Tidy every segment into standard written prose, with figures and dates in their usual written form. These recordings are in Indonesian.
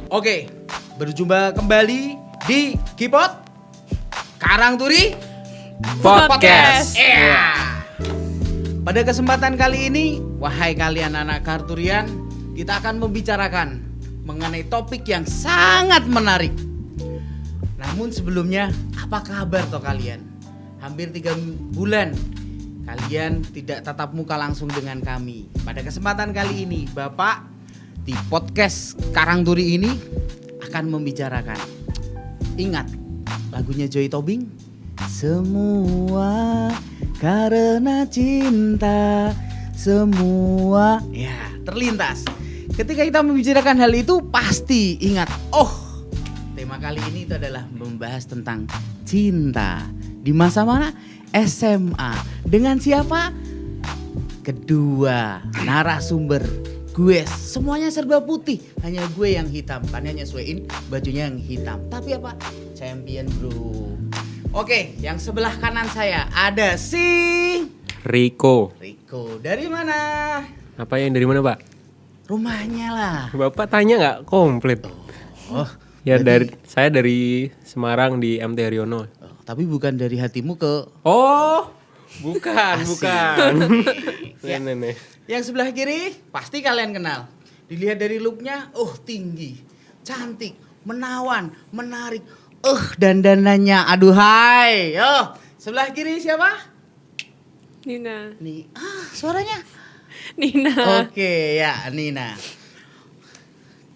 Oke, berjumpa kembali di Kipot Karangturi Podcast. Pada kesempatan kali ini, wahai kalian anak Karturian, kita akan membicarakan mengenai topik yang sangat menarik. Namun sebelumnya, apa kabar toh kalian? Hampir 3 bulan kalian tidak tatap muka langsung dengan kami. Pada kesempatan kali ini, Bapak di podcast Karangturi ini akan membicarakan. Ingat lagunya Joy Tobing, semua karena cinta, semua ya terlintas. Ketika kita membicarakan hal itu pasti ingat, tema kali ini itu adalah membahas tentang cinta. Di masa mana? SMA. Dengan siapa? Kedua narasumber gue. Semuanya serba putih, hanya gue yang hitam. Karena nyesuaiin bajunya yang hitam. Tapi apa? Champion bro. Oke, yang sebelah kanan saya ada si Riko. Dari mana? Apa yang dari mana, Pak? Rumahnya lah. Bapak tanya nggak komplit? Ya berarti- saya dari Semarang di MT Haryono. Tapi bukan dari hatimu ke Oh, bukan, Asik. bukan. Ya. Nih. Yang sebelah kiri pasti kalian kenal. Dilihat dari looknya, tinggi, cantik, menawan, menarik. Dandanannya, aduhai. Sebelah kiri siapa? Nina. Nih, suaranya. Nina. Oke, ya Nina.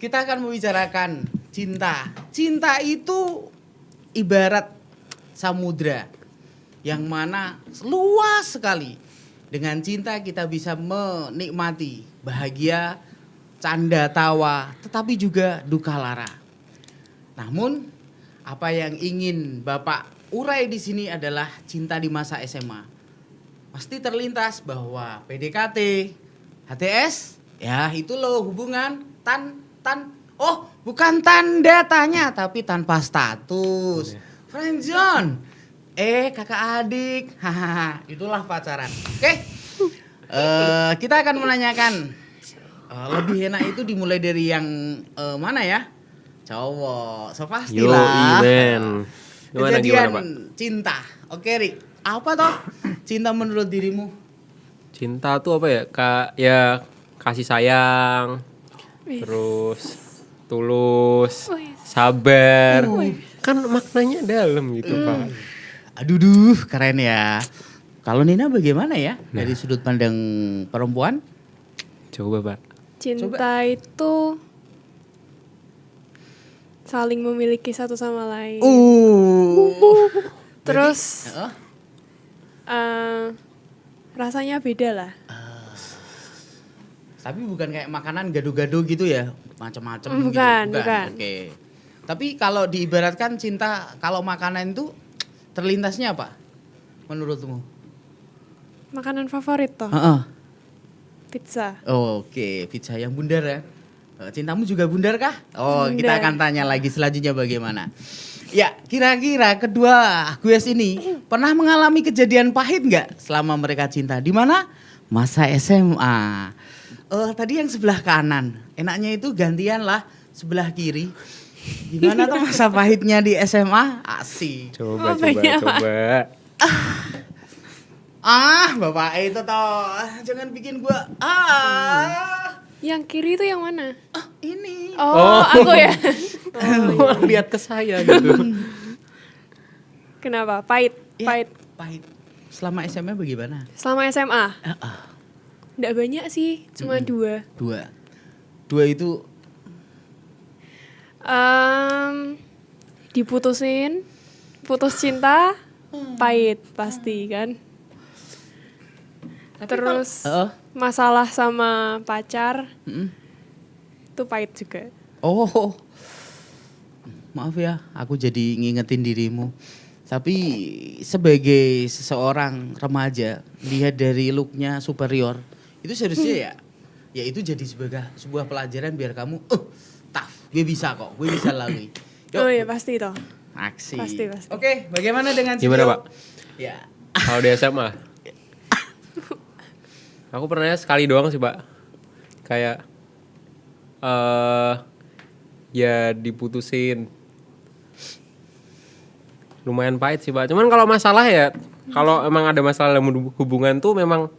Kita akan membicarakan cinta. Cinta itu ibarat samudra yang mana luas sekali. Dengan cinta kita bisa menikmati bahagia, canda tawa, tetapi juga duka lara. Namun, apa yang ingin Bapak urai di sini adalah cinta di masa SMA. Pasti terlintas bahwa PDKT, HTS, ya itu loh hubungan bukan tanda tanya tapi tanpa status. Friendzone. Kakak adik, hahaha, itulah pacaran. Oke, kita akan menanyakan lebih enak itu dimulai dari yang mana ya? Cowok, so pastilah. Imen. Kejadian Gimana, Pak? cinta. Oke, Rik, apa toh cinta menurut dirimu? Cinta tuh apa ya? Ya kasih sayang, Wih. terus tulus, Wih. sabar. Kan maknanya dalam gitu, Pak. Aduh, keren ya. Kalau Nina bagaimana ya dari sudut pandang perempuan? Coba, Pak. Cinta itu saling memiliki satu sama lain. Terus Heeh. rasanya beda lah. Tapi bukan kayak makanan gado-gado gitu ya, macam-macam gitu. Bukan. Oke. Tapi kalau diibaratkan cinta, kalau makanan itu terlintasnya apa? Menurutmu? Makanan favorit toh, Heeh. pizza. Oke, pizza yang bundar ya. Cintamu juga bundar kah? Kita Bundar. akan tanya lagi selanjutnya bagaimana. Ya, kira-kira kedua guys ini pernah mengalami kejadian pahit nggak selama mereka cinta? Di mana? Masa SMA. Tadi yang sebelah kanan. Enaknya itu gantian lah sebelah kiri. Gimana tuh masa pahitnya di SMA? Asik. Coba. Apanya, Pak? Bapak itu toh. Jangan bikin gua. Yang kiri itu yang mana? Ini. Aku ya. Lihat ke saya gitu. Kenapa? Pahit. Ya, Pahit. pahit. Selama SMA bagaimana? Selama SMA? Nggak banyak sih, cuma 2. Dua itu Diputusin, putus cinta, pahit pasti kan. Terus masalah sama pacar itu pahit juga. Maaf ya, aku jadi ngingetin dirimu. Tapi sebagai seseorang remaja, lihat dari looknya superior, itu seharusnya ya itu jadi sebuah pelajaran biar kamu, tough, gue bisa kok, gue bisa lalui. Oh iya pasti toh. Aksi. Pasti. Oke, bagaimana dengan Gimana, Cio? Pak? Ya. Kalau di SMA, aku pernahnya sekali doang sih, Pak. Kayak ya diputusin. Lumayan pahit sih Pak. Cuman kalau masalah ya, kalau emang ada masalah dalam hubungan tuh memang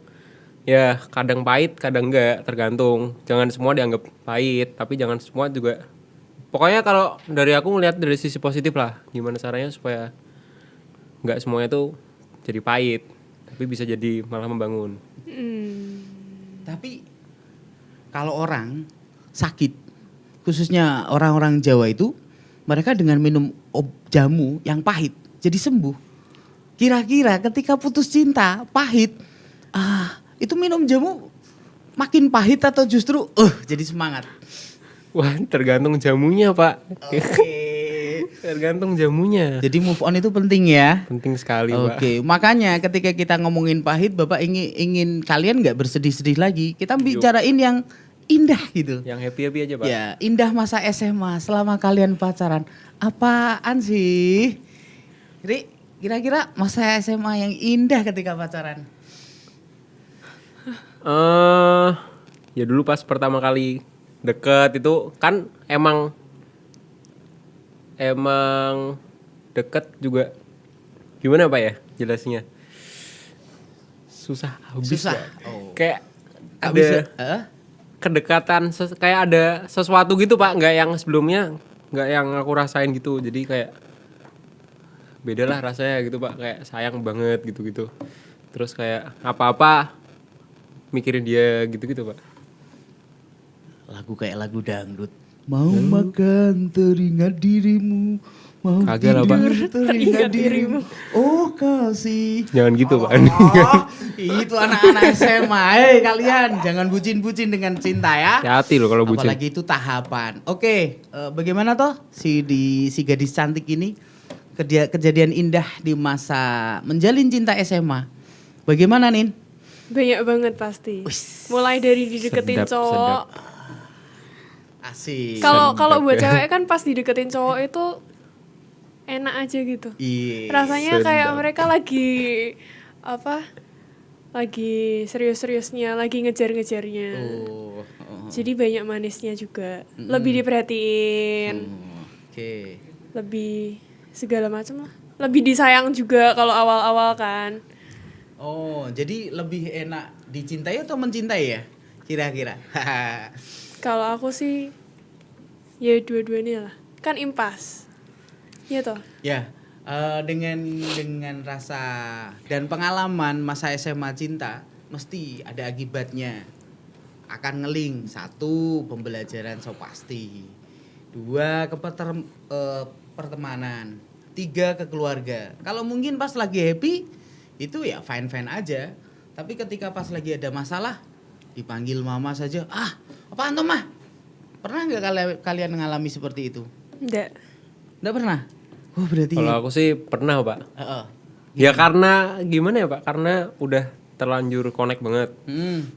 ya kadang pahit, kadang enggak, tergantung. Jangan semua dianggap pahit, tapi jangan semua juga. Pokoknya kalau dari aku ngelihat dari sisi positif lah, gimana caranya supaya enggak semuanya tuh jadi pahit, tapi bisa jadi malah membangun. Tapi kalau orang sakit, khususnya orang-orang Jawa itu, mereka dengan minum jamu yang pahit jadi sembuh. Kira-kira ketika putus cinta pahit, itu minum jamu makin pahit atau justru jadi semangat? Wah, tergantung jamunya Pak. Oke. Tergantung jamunya. Jadi move on itu penting ya. Penting sekali Pak. Oke, makanya ketika kita ngomongin pahit, Bapak ingin kalian nggak bersedih-sedih lagi. Kita bicarain yang indah gitu. Yang happy-happy aja Pak. Ya, indah masa SMA selama kalian pacaran. Apaan sih? Ri, kira-kira masa SMA yang indah ketika pacaran? Ya dulu pas pertama kali deket itu kan emang deket juga. Gimana Pak ya jelasnya? Susah habis. Susah. Ya. Oh. Kayak Habis ada ya? kedekatan kayak ada sesuatu gitu Pak, nggak yang sebelumnya, nggak yang aku rasain gitu. Jadi kayak beda lah rasanya gitu Pak, kayak sayang banget gitu-gitu. Terus kayak apa-apa mikirin dia gitu-gitu Pak. Lagu kayak lagu dangdut. Mau makan teringat dirimu, mau Kagak lah, Pak. tidur teringat dirimu. Oh kasih. Jangan gitu Pak. Itu anak-anak SMA. Hei kalian, jangan bucin-bucin dengan cinta ya. Hati-hati loh kalau bucin. Apalagi itu tahapan. Oke, bagaimana toh si gadis cantik ini kejadian indah di masa menjalin cinta SMA. Bagaimana Nin? Banyak banget pasti. Wis. Mulai dari dideketin Sedap, cowok. Asik. Kalau buat Sedap ya. cewek kan pas dideketin cowok itu enak aja gitu. Iya. Rasanya kayak sedap. mereka lagi lagi serius-seriusnya, lagi ngejar-ngejarnya. Oh. Jadi banyak manisnya juga. Lebih diperhatiin, Oke. lebih segala macam lah. Lebih disayang juga kalau awal-awal kan. Oh, jadi lebih enak dicintai atau mencintai ya? Kira-kira. Kalau aku sih ya dua-duanya lah. Kan impas. Iya toh? Ya, dengan rasa dan pengalaman masa SMA cinta mesti ada akibatnya. Akan ngeling. 1, pembelajaran so pasti. 2, pertemanan. 3, ke keluarga. Kalau mungkin pas lagi happy itu ya fine-fine aja. Tapi ketika pas lagi ada masalah dipanggil mama saja, apaan tuh mah? Pernah nggak kalian mengalami seperti itu? Enggak. Nggak pernah? Oh berarti. Kalau aku sih pernah Pak. Heeh. Ya karena gimana ya Pak? Karena udah terlanjur connect banget.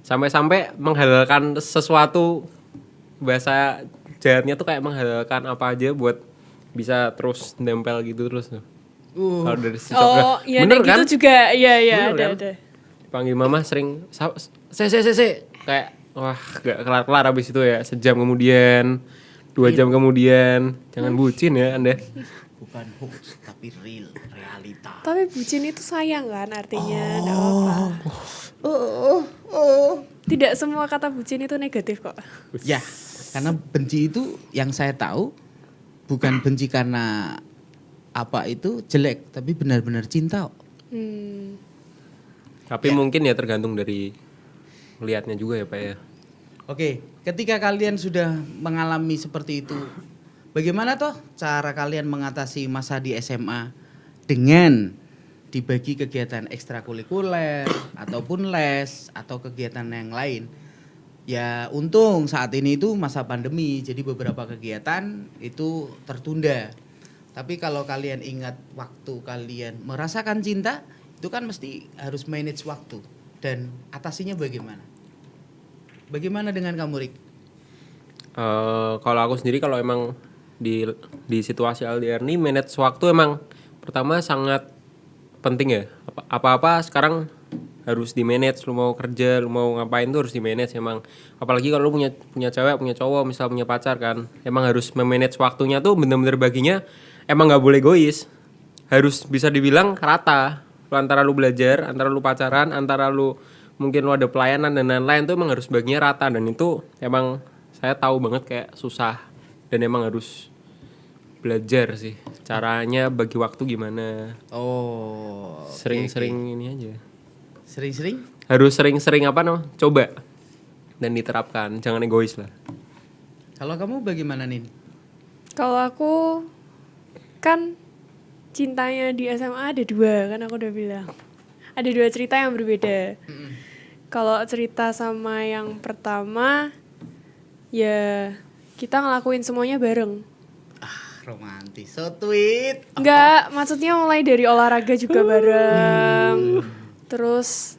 Sampai-sampai menghalalkan sesuatu, bahasa jahatnya tuh kayak menghalalkan apa aja buat bisa terus nempel gitu terus. Kalau dari sisi Oh, iya bener gitu kan? juga. Iya, Bener ada. kan? Dipanggil mama sering kayak wah gak kelar-kelar abis itu ya, sejam kemudian, 2 jam kemudian. Jangan bucin ya Anda. Bukan hoax tapi realita. Tapi bucin itu sayang kan artinya, enggak apa-apa. Tidak semua kata bucin itu negatif kok. Ya, karena benci itu yang saya tahu bukan benci karena apa itu jelek, tapi benar-benar cinta. Tapi mungkin ya tergantung dari melihatnya juga ya Pak ya. Oke, ketika kalian sudah mengalami seperti itu, bagaimana toh cara kalian mengatasi masa di SMA dengan dibagi kegiatan ekstrakurikuler ataupun les atau kegiatan yang lain? Ya untung saat ini itu masa pandemi, jadi beberapa kegiatan itu tertunda. Tapi kalau kalian ingat waktu kalian merasakan cinta, itu kan mesti harus manage waktu. Dan atasinya bagaimana? Bagaimana dengan kamu, Rik? Kalau aku sendiri kalau emang di situasi LDR nih, manage waktu emang pertama sangat penting ya. Apa-apa sekarang harus di manage. Lu mau kerja, lu mau ngapain tuh harus di manage emang. Apalagi kalau lu punya cewek, punya cowok, misal punya pacar kan, emang harus memanage waktunya tuh bener-bener baginya emang nggak boleh egois. Harus bisa dibilang rata. Antara lu belajar, antara lu pacaran, antara lu mungkin lu ada pelayanan dan lain-lain tuh emang harus baginya rata, dan itu emang saya tahu banget kayak susah dan emang harus belajar sih caranya bagi waktu gimana. Oh, oke, Sering-sering oke. ini aja. Sering-sering? Harus sering-sering coba dan diterapkan, jangan egois lah. Kalau kamu bagaimana nih? Kalau aku kan cintanya di SMA ada 2 kan aku udah bilang. Ada 2 cerita yang berbeda. Kalau cerita sama yang pertama ya kita ngelakuin semuanya bareng. Romantis, so sweet. Enggak, maksudnya mulai dari olahraga juga bareng. Terus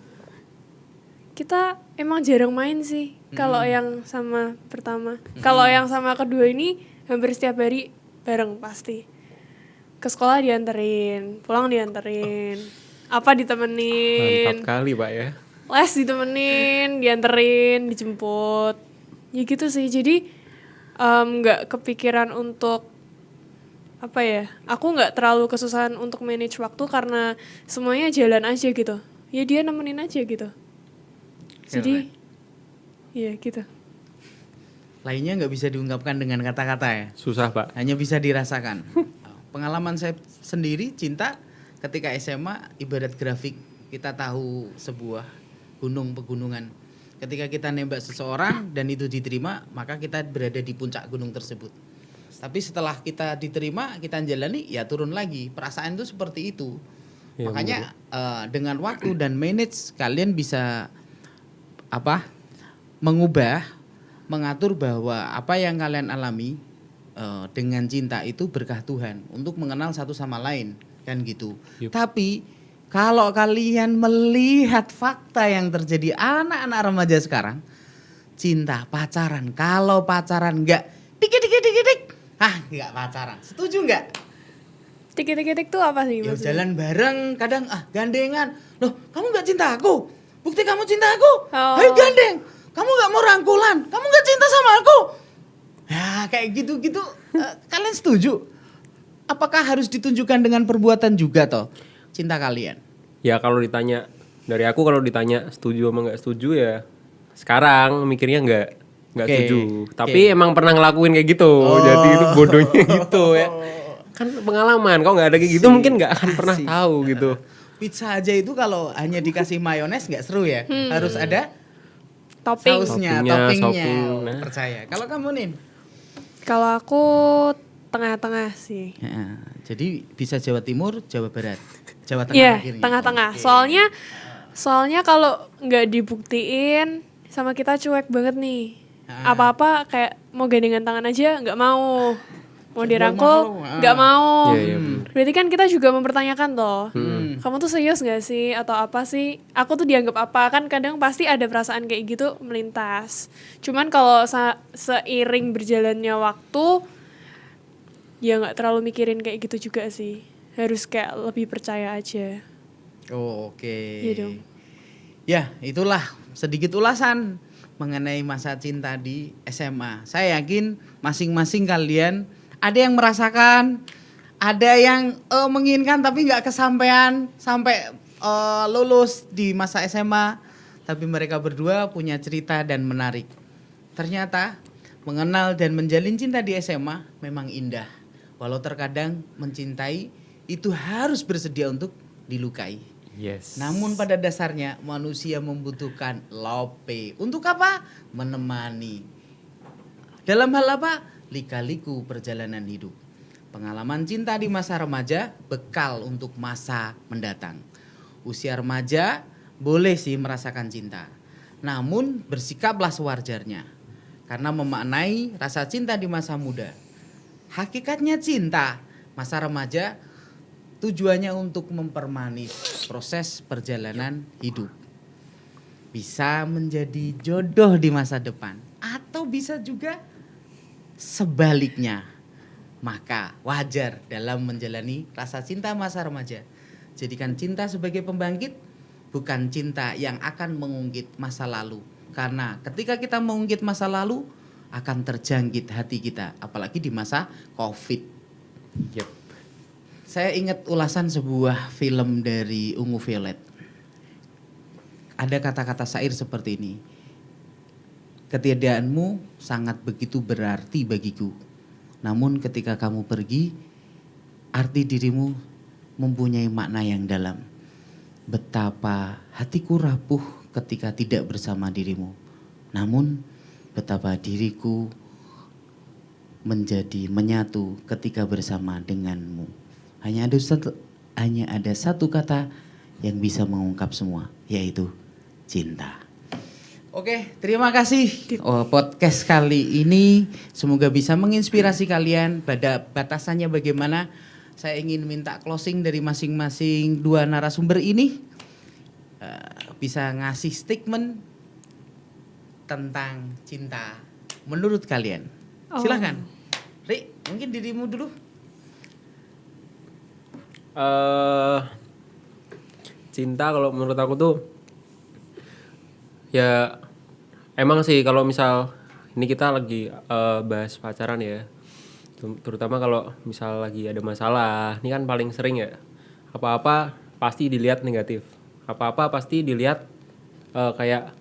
kita emang jarang main sih kalau yang sama pertama. Kalau yang sama kedua ini hampir setiap hari bareng pasti. Ke sekolah dianterin, pulang dianterin, apa ditemenin, Mantap kali Pak ya. les ditemenin, dianterin, dijemput. Ya gitu sih. Jadi nggak kepikiran untuk apa ya, aku nggak terlalu kesusahan untuk manage waktu karena semuanya jalan aja gitu. Ya dia nemenin aja gitu. Jadi ya gitu. Lainnya nggak bisa diungkapkan dengan kata-kata ya. Susah Pak. Hanya bisa dirasakan. Pengalaman saya sendiri cinta ketika SMA ibarat grafik. Kita tahu sebuah gunung pegunungan. Ketika kita nembak seseorang dan itu diterima, maka kita berada di puncak gunung tersebut. Tapi setelah kita diterima, kita jalani, ya turun lagi. Perasaan itu seperti itu. Ya, Makanya dengan waktu dan manage kalian bisa mengubah, mengatur bahwa apa yang kalian alami dengan cinta itu berkah Tuhan untuk mengenal satu sama lain, kan gitu. Yup. Tapi kalau kalian melihat fakta yang terjadi anak-anak remaja sekarang, cinta, pacaran, kalau pacaran enggak dik, enggak pacaran. Setuju enggak? Tik-tik-tik tuh apa sih Ya maksudnya? jalan bareng, kadang gandengan. Loh, kamu enggak cinta aku? Bukti kamu cinta aku? Oh. Ayo gandeng. Kamu enggak mau rangkulan? Kamu enggak cinta sama aku? Ya, kayak gitu-gitu. Kalian setuju? Apakah harus ditunjukkan dengan perbuatan juga toh cinta kalian? Ya kalau ditanya dari aku, kalau ditanya setuju sama nggak setuju ya sekarang mikirnya nggak Oke, setuju. oke. Tapi emang pernah ngelakuin kayak gitu. Jadi itu bodohnya gitu ya. Kan pengalaman. Kalau nggak ada kayak gitu mungkin nggak akan pernah Asik. tahu gitu. Pizza aja itu kalau hanya dikasih mayones nggak seru ya. Harus ada Topping. sausnya, Toppingnya, toppingnya. shopping, Oh, nah. percaya. Kalau kamu Nin? Kalau aku tengah-tengah sih. Ya, jadi bisa Jawa Timur, Jawa Barat, Jawa Tengah Iya, akhirnya. tengah-tengah. Oke. Soalnya kalau nggak dibuktiin sama kita cuek banget nih. Ah. Apa-apa kayak mau gandengan tangan aja nggak mau. Mau Sebel dirangkul malu, nggak mau. Iya, iya bener. Berarti kan kita juga mempertanyakan toh. Hmm. Kamu tuh serius nggak sih atau apa sih? Aku tuh dianggap apa? Kan kadang pasti ada perasaan kayak gitu melintas. Cuman kalau seiring berjalannya waktu ya nggak terlalu mikirin kayak gitu juga sih. Harus kayak lebih percaya aja. Oh, oke. Iya dong. Ya, itulah sedikit ulasan mengenai masa cinta di SMA. Saya yakin masing-masing kalian ada yang merasakan, ada yang menginginkan tapi nggak kesampaian sampai lulus di masa SMA. Tapi mereka berdua punya cerita dan menarik. Ternyata mengenal dan menjalin cinta di SMA memang indah. Walau terkadang mencintai itu harus bersedia untuk dilukai. Yes. Namun pada dasarnya manusia membutuhkan lope. Untuk apa? Menemani. Dalam hal apa? Lika-liku perjalanan hidup. Pengalaman cinta di masa remaja bekal untuk masa mendatang. Usia remaja boleh sih merasakan cinta. Namun bersikaplah sewajarnya. Karena memaknai rasa cinta di masa muda. Hakikatnya cinta masa remaja tujuannya untuk mempermanis proses perjalanan hidup. Bisa menjadi jodoh di masa depan. Atau bisa juga sebaliknya. Maka wajar dalam menjalani rasa cinta masa remaja. Jadikan cinta sebagai pembangkit, bukan cinta yang akan mengungkit masa lalu. Karena ketika kita mengungkit masa lalu akan terjangkit hati kita, apalagi di masa Covid. Yep. Saya ingat ulasan sebuah film dari Ungu Violet. Ada kata-kata syair seperti ini. Ketiadaanmu sangat begitu berarti bagiku. Namun ketika kamu pergi, arti dirimu mempunyai makna yang dalam. Betapa hatiku rapuh ketika tidak bersama dirimu. Namun betapa diriku menjadi menyatu ketika bersama denganmu. Hanya ada satu kata yang bisa mengungkap semua, yaitu cinta. Oke, terima kasih. Podcast kali ini semoga bisa menginspirasi kalian. Pada batasannya bagaimana, saya ingin minta closing dari masing-masing dua narasumber ini. Bisa ngasih statement tentang cinta menurut kalian. Silahkan. Ri, mungkin dirimu dulu. Cinta kalau menurut aku tuh ya emang sih kalau misal ini kita lagi bahas pacaran ya, terutama kalau misal lagi ada masalah, ini kan paling sering ya, apa-apa pasti dilihat negatif, apa-apa pasti dilihat kayak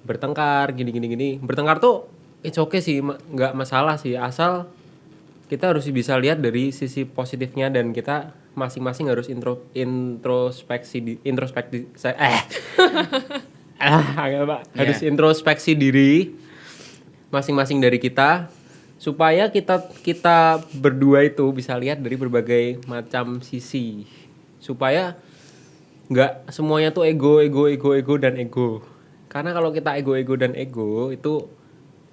bertengkar gini. Bertengkar tuh it's okay sih, nggak masalah sih, asal kita harus bisa lihat dari sisi positifnya dan kita masing-masing harus introspeksi harus introspeksi diri masing-masing dari kita supaya kita berdua itu bisa lihat dari berbagai macam sisi, supaya nggak semuanya tuh ego dan ego. Karena kalau kita ego dan ego itu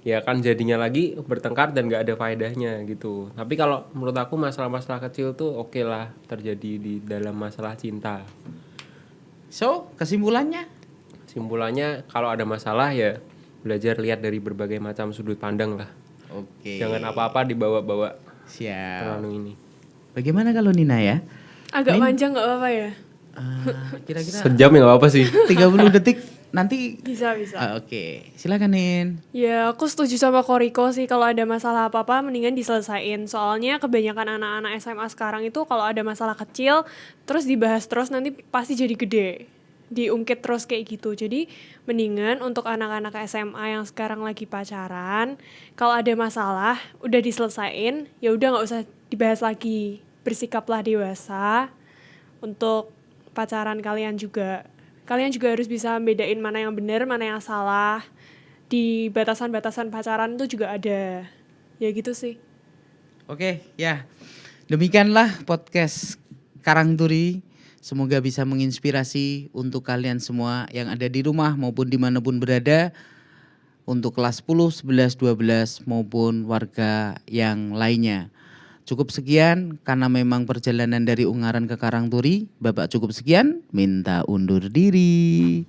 ya kan jadinya lagi bertengkar dan nggak ada faedahnya gitu. Tapi kalau menurut aku masalah-masalah kecil tuh oke lah terjadi di dalam masalah cinta. So, kesimpulannya Kalau ada masalah ya belajar lihat dari berbagai macam sudut pandang lah. oke. Jangan apa-apa dibawa-bawa Siap. terlalu ini. Bagaimana kalau Nina ya? Agak panjang nggak apa-apa ya? Kira-kira Sejam ya nggak apa sih. 30 detik nanti. Bisa. Oke, silakan Nin. Ya, aku setuju sama Koriko sih, kalau ada masalah apa-apa mendingan diselesain. Soalnya kebanyakan anak-anak SMA sekarang itu kalau ada masalah kecil terus dibahas terus nanti pasti jadi gede. Diungkit terus kayak gitu. Jadi mendingan untuk anak-anak SMA yang sekarang lagi pacaran, kalau ada masalah udah diselesain, ya udah nggak usah dibahas lagi. Bersikaplah dewasa untuk pacaran kalian juga. Kalian juga harus bisa bedain mana yang benar, mana yang salah. Di batasan-batasan pacaran itu juga ada. Ya gitu sih. Oke, ya. Demikianlah podcast Karang Turi. Semoga bisa menginspirasi untuk kalian semua yang ada di rumah maupun dimanapun berada. Untuk kelas 10, 11, 12 maupun warga yang lainnya. Cukup sekian karena memang perjalanan dari Ungaran ke Karangturi. Bapak cukup sekian, minta undur diri.